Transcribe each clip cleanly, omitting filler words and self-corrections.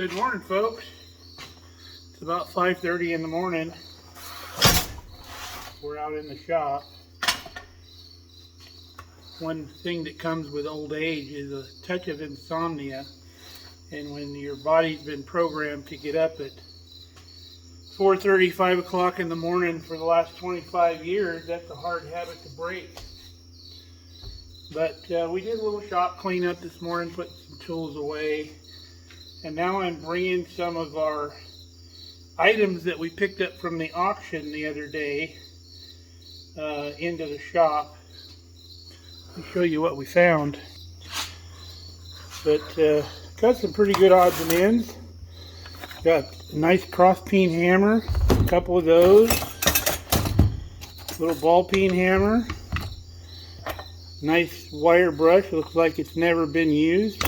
Good morning, folks. It's about 5:30 in the morning. We're out in the shop. One thing that comes with old age is a touch of insomnia. And when your body's been programmed to get up at 4:30, 5 o'clock in the morning for the last 25 years, that's a hard habit to break. But we did a little shop cleanup this morning, put some tools away. And now I'm bringing some of our items that we picked up from the auction the other day into the shop. Let me show you what we found. But got some pretty good odds and ends. Got a nice cross peen hammer, a couple of those. Little ball peen hammer. Nice wire brush, looks like it's never been used.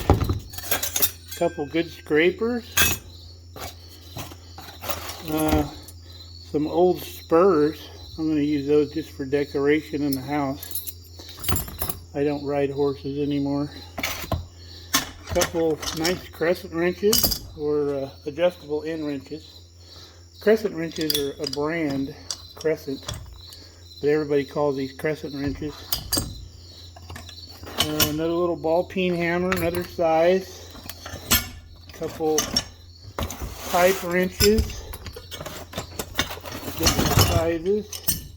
Couple good scrapers, some old spurs. I'm going to use those just for decoration in the house. I don't ride horses anymore. Couple nice crescent wrenches, or adjustable end wrenches. Crescent wrenches are a brand, Crescent, but everybody calls these crescent wrenches. Another little ball peen hammer, another size. Couple pipe wrenches, different sizes,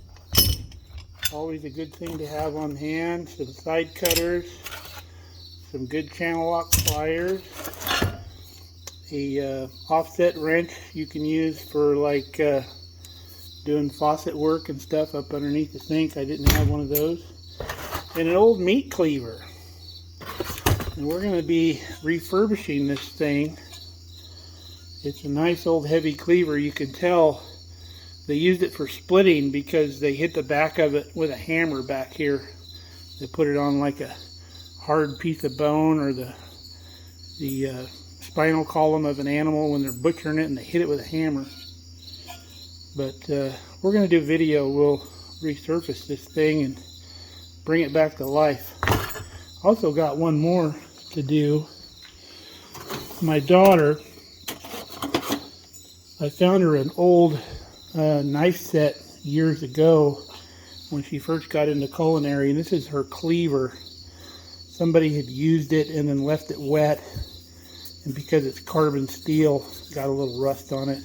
always a good thing to have on hand. Some side cutters, some good channel lock pliers, a offset wrench you can use for like doing faucet work and stuff up underneath the sink. I didn't have one of those. And an old meat cleaver. And we're going to be refurbishing this thing. It's a nice old heavy cleaver. You can tell they used it for splitting because they hit the back of it with a hammer back here. They put it on like a hard piece of bone or the spinal column of an animal when they're butchering it, and they hit it with a hammer. But we're going to do video. We'll resurface this thing and bring it back to life. Also got one more to do. My daughter, I found her an old knife set years ago when she first got into culinary, and this is her cleaver. Somebody had used it and then left it wet, and because it's carbon steel, got a little rust on it.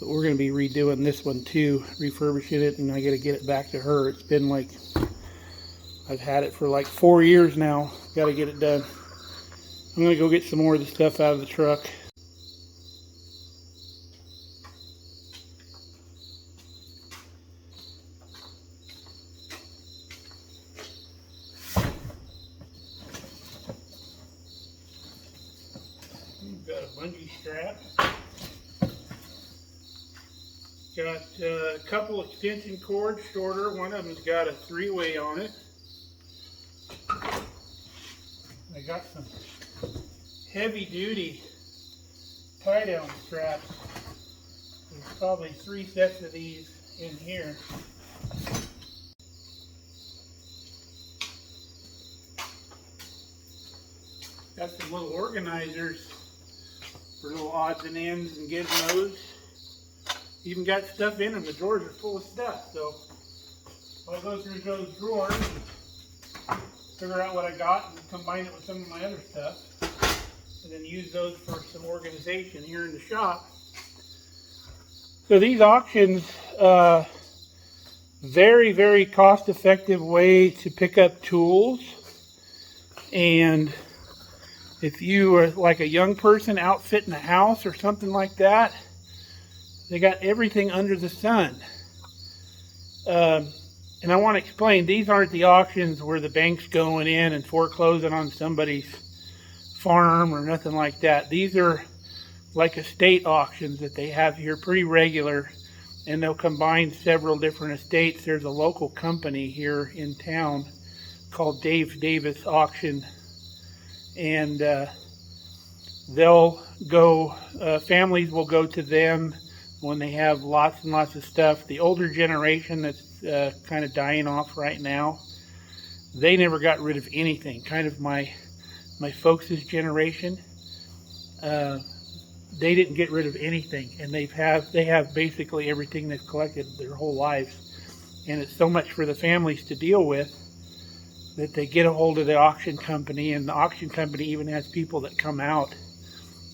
But we're going to be redoing this one too, refurbishing it, and I got to get it back to her. It's been like, I've had it for like 4 years now. Got to get it done. I'm going to go get some more of the stuff out of the truck. We've got a bungee strap. Got a couple extension cords, shorter. One of them's got a 3-way on it. I got some heavy-duty tie-down straps. There's probably 3 sets of these in here. Got some little organizers for little odds and ends and gizmos. Even got stuff in them. The drawers are full of stuff. So I'll go through those drawers and figure out what I got and combine it with some of my other stuff, and then use those for some organization here in the shop. So these auctions, very, very cost-effective way to pick up tools. And if you are like a young person outfitting a house or something like that, they got everything under the sun. And I want to explain, these aren't the auctions where the bank's going in and foreclosing on somebody's farm or nothing like that. These are like estate auctions that they have here, pretty regular, and they'll combine several different estates. There's a local company here in town called Dave Davis Auction, and they'll go, families will go to them when they have lots and lots of stuff. The older generation that's kind of dying off right now, they never got rid of anything. Kind of my folks' generation. they didn't get rid of anything, and they have basically everything they've collected their whole lives, and it's so much for the families to deal with that they get a hold of the auction company, and the auction company even has people that come out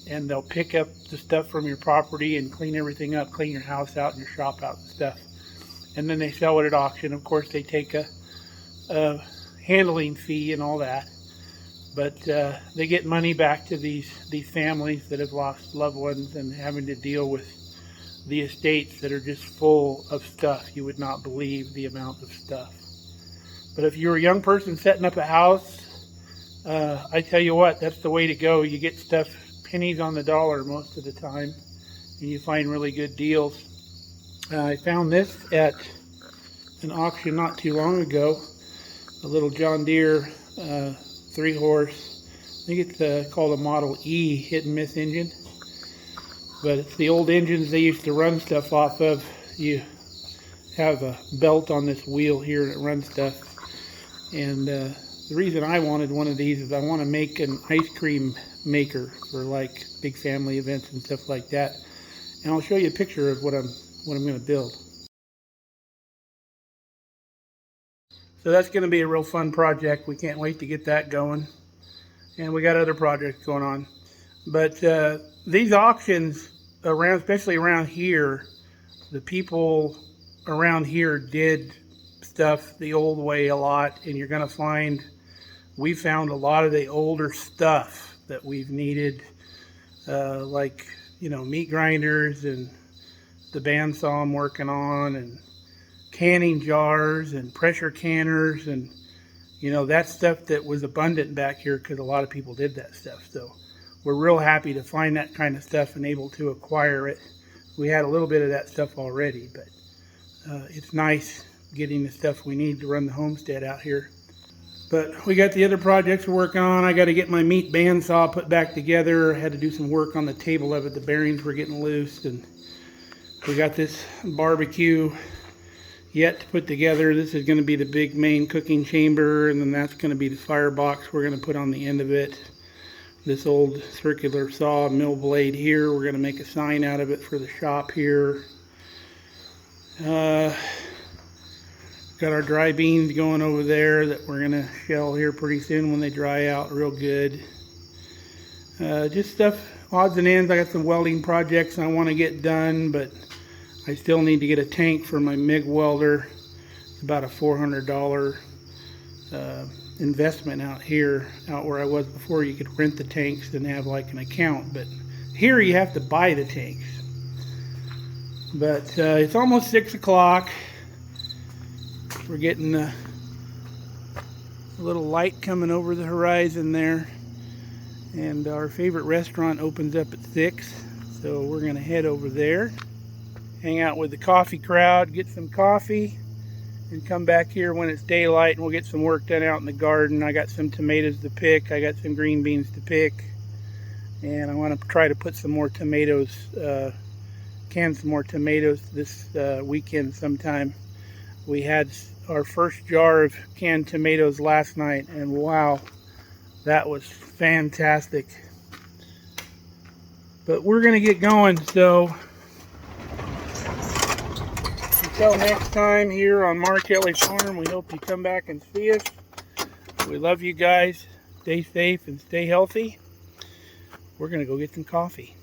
and they'll pick up the stuff from your property and clean everything up, clean your house out and your shop out and stuff, and then they sell it at auction. Of course, they take a handling fee and all that, but they get money back to these families that have lost loved ones and having to deal with the estates that are just full of stuff. You would not believe the amount of stuff. But if you're a young person setting up a house, I tell you what, that's the way to go. You get stuff pennies on the dollar most of the time, and you find really good deals. I found this at an auction not too long ago, a little John Deere 3-horse, I think it's called a Model E hit and miss engine, but it's the old engines they used to run stuff off of. You have a belt on this wheel here that runs stuff, and the reason I wanted one of these is I want to make an ice cream maker for like big family events and stuff like that, and I'll show you a picture of what I'm going to build. So that's going to be a real fun project. We can't wait to get that going, and we got other projects going on. But these auctions around, especially around here, the people around here did stuff the old way a lot, and you're going to find we found a lot of the older stuff that we've needed, like, you know, meat grinders and the bandsaw I'm working on, and canning jars and pressure canners, and you know, that stuff that was abundant back here because a lot of people did that stuff. So we're real happy to find that kind of stuff and able to acquire it. We had a little bit of that stuff already, but it's nice getting the stuff we need to run the homestead out here. But we got the other projects we're working on. I got to get my meat bandsaw put back together. I had to do some work on the table of it. The bearings were getting loose, and we got this barbecue yet to put together. This is going to be the big main cooking chamber, and then that's going to be the firebox we're going to put on the end of it. This old circular saw mill blade here, we're going to make a sign out of it for the shop here. Got our dry beans going over there that we're going to shell here pretty soon when they dry out real good. Just stuff, odds and ends. I got some welding projects I want to get done, but I still need to get a tank for my MIG welder. It's about a $400 investment out here. Out where I was before, you could rent the tanks and have like an account, but here you have to buy the tanks. But it's almost 6 o'clock. We're getting a little light coming over the horizon there, and our favorite restaurant opens up at 6, so we're going to head over there, hang out with the coffee crowd, get some coffee, and come back here when it's daylight, and we'll get some work done out in the garden. I got some tomatoes to pick, I got some green beans to pick, and I want to try to put some more tomatoes, can some more tomatoes this weekend sometime. We had our first jar of canned tomatoes last night, and wow, that was fantastic. But we're gonna get going, so until next time here on Mark Kelly Farm, we hope you come back and see us. We love you guys. Stay safe and stay healthy. We're gonna go get some coffee.